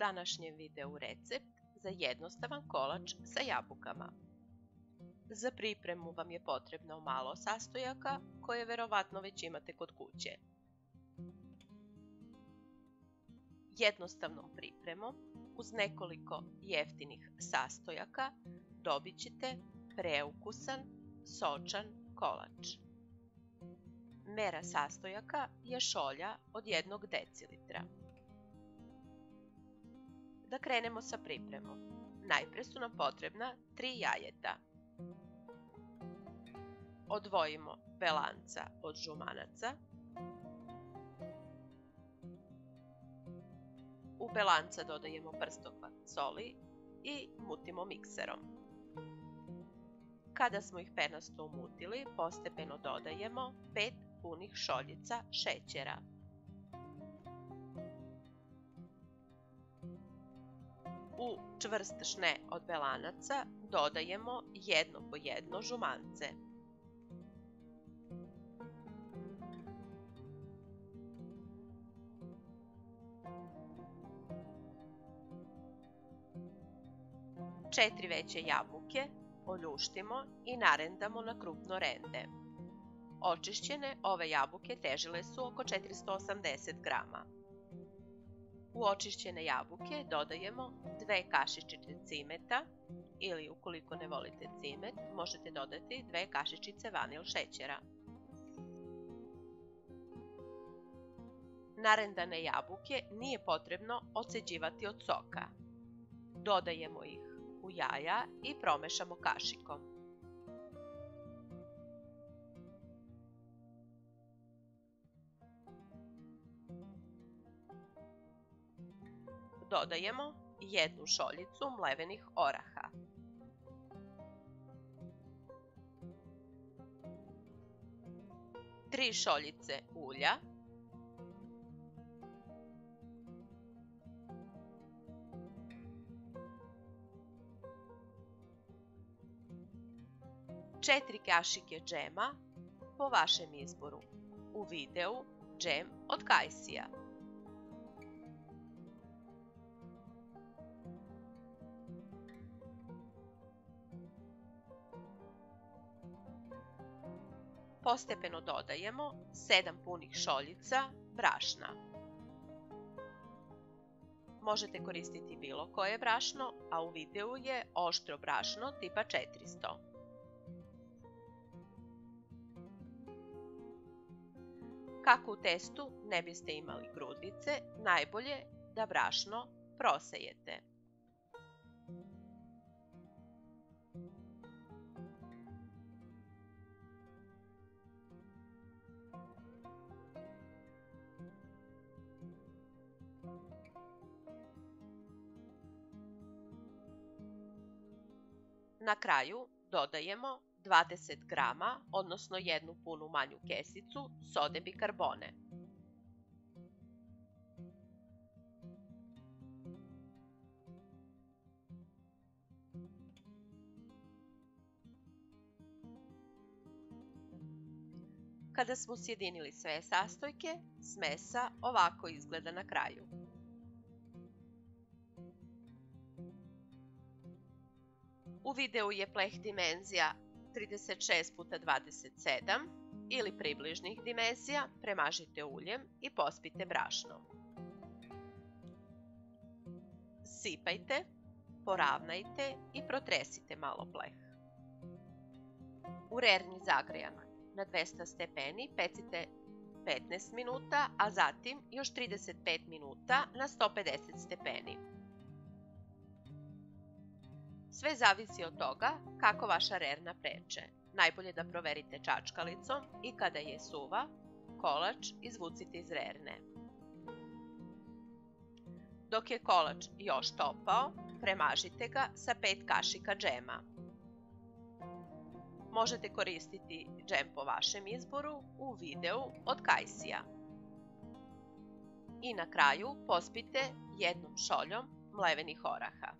današnjem videu recept za jednostavan kolač sa jabukama. Za pripremu vam je potrebno malo sastojaka koje verovatno već imate kod kuće. Jednostavnom pripremom uz nekoliko jeftinih sastojaka dobit ćete preukusan, sočan kolač. Mera sastojaka je šolja od 1 decilitra. Da krenemo sa pripremom. Najpre su nam potrebna 3 jajeta. Odvojimo belanca od žumanaca. U belanca dodajemo prstokvat soli i mutimo mikserom. Kada smo ih penasto umutili, postepeno dodajemo 5 punih šoljica šećera. U čvrst šne od belanaca dodajemo jedno po jedno žumance. Četiri veće jabuke oljuštimo i narendamo na krupno rende. Očišćene ove jabuke težile su oko 480 grama. U očišćene jabuke dodajemo 2 kašičice cimeta ili ukoliko ne volite cimet, možete dodati 2 kašičice vanil šećera. Narendane jabuke nije potrebno odceđivati od soka. Dodajemo ih u jaja i promešamo kašikom. Dodajemo 1 šoljicu mlevenih oraha. Tri šoljice ulja. Četiri kašike džema po vašem izboru. U videu džem od kajsija. Postepeno dodajemo 7 punih šoljica brašna. Možete koristiti bilo koje brašno, a u videu je oštro brašno tipa 400. Kako u testu ne biste imali grudvice, najbolje da brašno prosejete. Na kraju dodajemo 20 grama, odnosno 1 punu manju kesicu sode bikarbone. Kada smo sjedinili sve sastojke, smesa ovako izgleda na kraju. U videu je pleh dimenzija 36 x 27 ili približnih dimenzija, premažite uljem i pospite brašnom. Sipajte, poravnajte i protresite malo pleh. U rerni zagrejanoj na 200 stepeni pecite 15 minuta, a zatim još 35 minuta na 150 stepeni. Sve zavisi od toga kako vaša rerna peče. Najbolje da proverite čačkalicom i kada je suva, kolač izvucite iz rerne. Dok je kolač još topao, premažite ga sa 5 kašika džema. Možete koristiti džem po vašem izboru u videu od kajsija. I na kraju pospite 1 šoljom mlevenih oraha.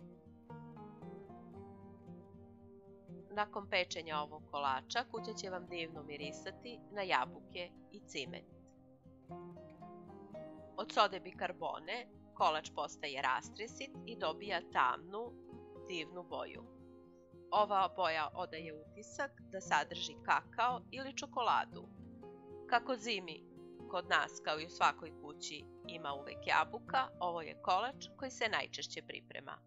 Nakon pečenja ovog kolača kuća će vam divno mirisati na jabuke i cimet. Od sode bikarbone kolač postaje rastresit i dobija tamnu, divnu boju. Ova boja odaje utisak da sadrži kakao ili čokoladu. Kako zimi kod nas, kao i u svakoj kući, ima uvek jabuka, ovo je kolač koji se najčešće priprema.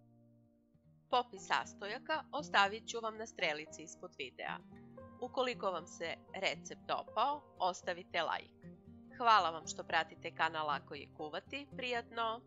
Popis sastojaka ostavit ću vam na strelici ispod videa. Ukoliko vam se recept dopao, ostavite like. Hvala vam što pratite kanal Lako je kuvati, prijatno!